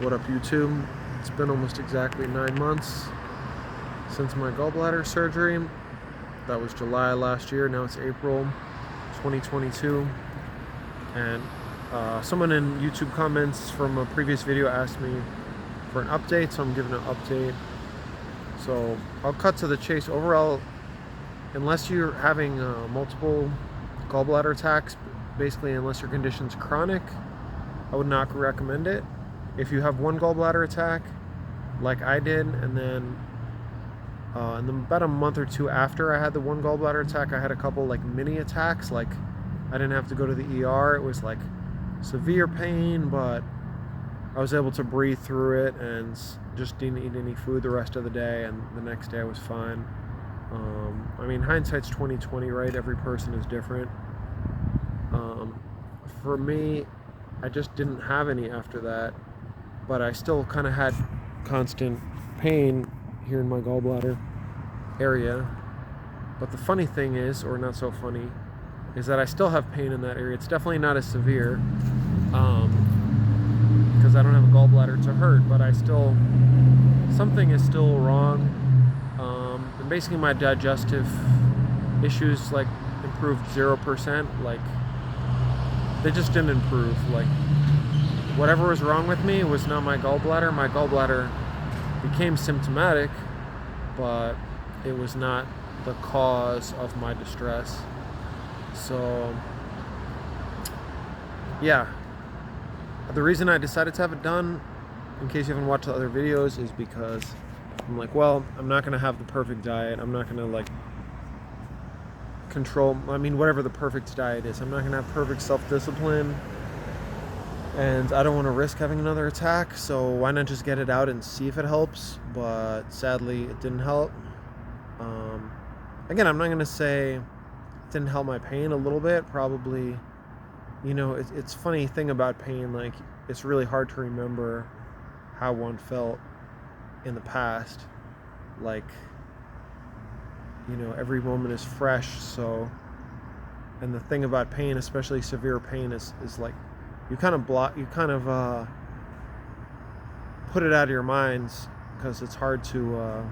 What up, YouTube? It's been almost exactly 9 months since my gallbladder surgery. That was July last year. Now it's April 2022. And someone in YouTube comments from a previous video asked me for an update, so I'm giving an update. So I'll cut to the chase. Overall, unless you're having multiple gallbladder attacks, basically unless your condition's chronic, I would not recommend it. If you have one gallbladder attack, like I did, and then about a month or two after I had the one gallbladder attack, I had a couple like mini attacks. Like I didn't have to go to the ER. It was like severe pain, but I was able to breathe through it and just didn't eat any food the rest of the day, and the next day I was fine. I mean, hindsight's 20/20, right? Every person is different. For me, I just didn't have any after that, but I still kind of had constant pain here in my gallbladder area. But the funny thing is, or not so funny, is that I still have pain in that area. It's definitely not as severe because I don't have a gallbladder to hurt, but something is still wrong. And basically my digestive issues like improved 0%. Like they just didn't improve. Like whatever was wrong with me was not my gallbladder. My gallbladder became symptomatic, but it was not the cause of my distress. So yeah, the reason I decided to have it done, in case you haven't watched the other videos, is because I'm like, well, I'm not going to have the perfect diet. I'm not going to like control, whatever the perfect diet is. I'm not going to have perfect self-discipline, and I don't want to risk having another attack, so why not just get it out and see if it helps? But sadly it didn't help. Again, I'm not going to say it didn't help my pain. A little bit probably. It's funny thing about pain, like it's really hard to remember how one felt in the past. Like, every moment is fresh. So, and the thing about pain, especially severe pain, is like you kind of put it out of your minds, because it's hard to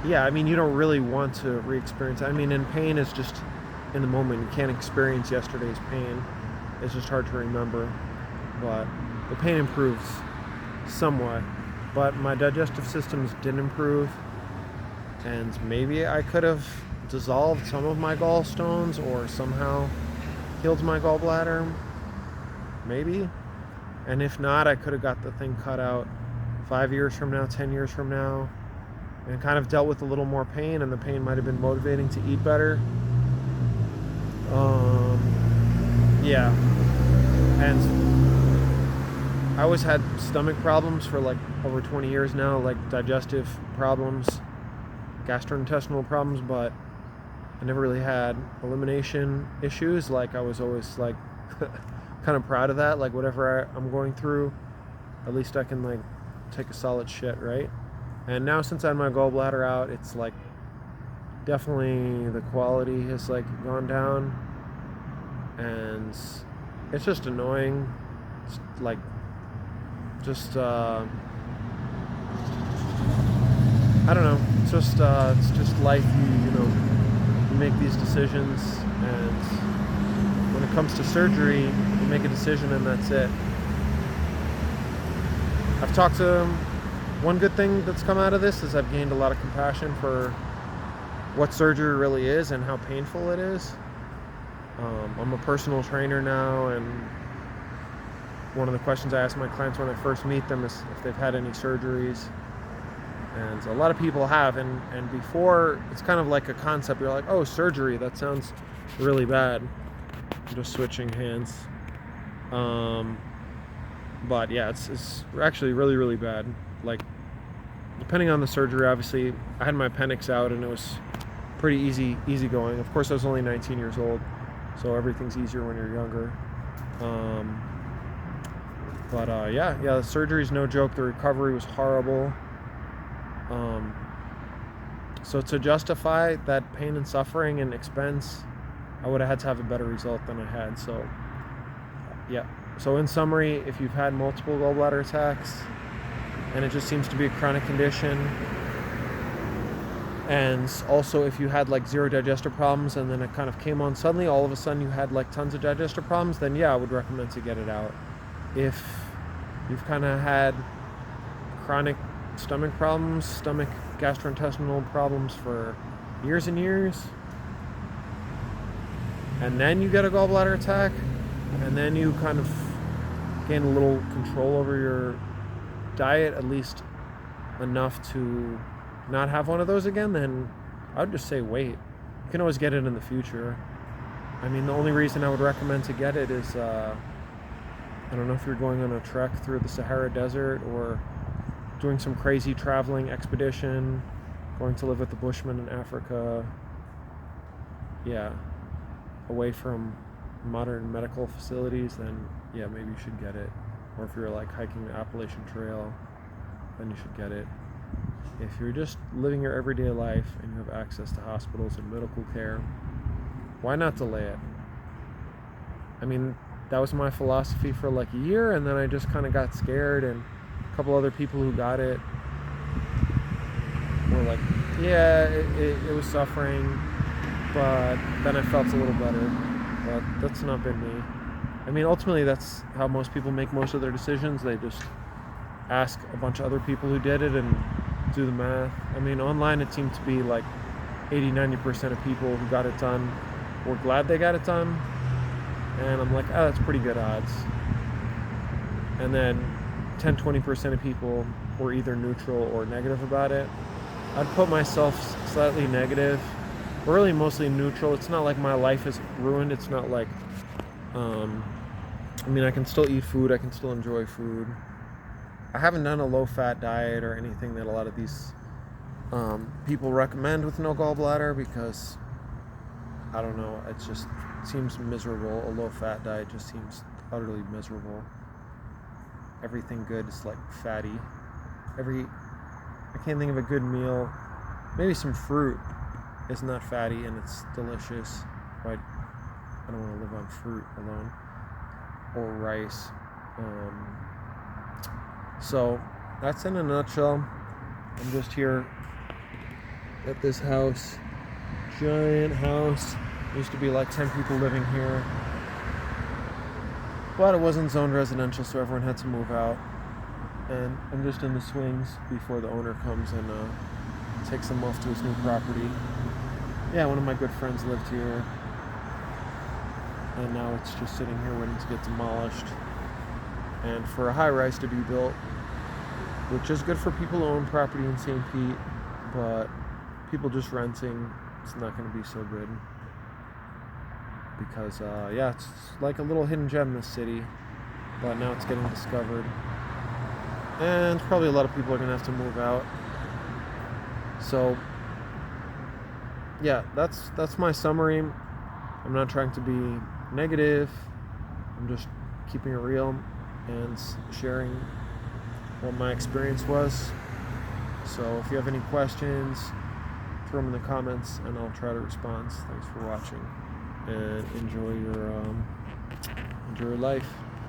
you don't really want to re-experience it. In pain is just in the moment. You can't experience yesterday's pain. It's just hard to remember. But the pain improves somewhat. But my digestive systems didn't improve. And maybe I could have dissolved some of my gallstones or somehow healed my gallbladder. Maybe. And if not, I could have got the thing cut out 5 years from now, 10 years from now, and kind of dealt with a little more pain, and the pain might have been motivating to eat better. Yeah. And I always had stomach problems for like over 20 years now, like digestive problems, gastrointestinal problems, but I never really had elimination issues. Like I was always like kind of proud of that. Like whatever I'm going through, at least I can like take a solid shit, right? And now since I had my gallbladder out, it's like definitely the quality has like gone down, and it's just annoying. It's like just I don't know. It's just life. You make these decisions, and when it comes to surgery, you make a decision and that's it. I've talked to one good thing that's come out of this is I've gained a lot of compassion for what surgery really is and how painful it is. I'm a personal trainer now, and one of the questions I ask my clients when I first meet them is if they've had any surgeries. And a lot of people have, and before, it's kind of like a concept. You're like, oh, surgery, that sounds really bad. I'm just switching hands. But yeah, it's actually really, really bad. Like, depending on the surgery, obviously, I had my appendix out, and it was pretty easy going. Of course, I was only 19 years old, so everything's easier when you're younger. Yeah, the surgery's no joke. The recovery was horrible. So to justify that pain and suffering and expense, I would have had to have a better result than I had. So Yeah. So in summary, if you've had multiple gallbladder attacks and it just seems to be a chronic condition, and also if you had like zero digestive problems and then it kind of came on suddenly, all of a sudden you had like tons of digestive problems, then yeah, I would recommend to get it out. If you've kind of had chronic stomach problems, stomach gastrointestinal problems for years and years, and then you get a gallbladder attack, and then you kind of gain a little control over your diet, at least enough to not have one of those again, then I would just say wait. You can always get it in the future. I mean, the only reason I would recommend to get it is, I don't know if you're going on a trek through the Sahara Desert or doing some crazy traveling expedition, going to live with the Bushmen in Africa, yeah, away from modern medical facilities, then yeah, maybe you should get it. Or if you're like hiking the Appalachian Trail, then you should get it. If you're just living your everyday life and you have access to hospitals and medical care, why not delay it? I mean, that was my philosophy for like a year, and then I just kind of got scared, and a couple other people who got it were like, yeah, it was suffering, but then I felt a little better. But that's not been me. I mean, ultimately, that's how most people make most of their decisions. They just ask a bunch of other people who did it and do the math. I mean, online it seemed to be like 80-90% of people who got it done were glad they got it done. And I'm like, oh, that's pretty good odds. And then 10-20% of people were either neutral or negative about it. I'd put myself slightly negative, or really mostly neutral. It's not like my life is ruined. It's not like, I mean, I can still eat food. I can still enjoy food. I haven't done a low-fat diet or anything that a lot of these people recommend with no gallbladder, because, I don't know, it just seems miserable. A low-fat diet just seems utterly miserable. Everything good is like fatty. I can't think of a good meal. Maybe some fruit is not fatty and it's delicious, but I don't want to live on fruit alone, or rice. So that's in a nutshell. I'm just here at this house, giant house. Used to be like 10 people living here, but it wasn't zoned residential, so everyone had to move out. And I'm just in the swings before the owner comes and takes them off to his new property. Yeah, one of my good friends lived here, and now it's just sitting here waiting to get demolished, and for a high-rise to be built, which is good for people who own property in St. Pete, but people just renting, it's not going to be so good, because yeah, it's like a little hidden gem in the city, but now it's getting discovered, and probably a lot of people are going to have to move out. So yeah, that's my summary. I'm not trying to be negative. I'm just keeping it real and sharing what my experience was. So if you have any questions, throw them in the comments and I'll try to respond. Thanks for watching, and enjoy your life.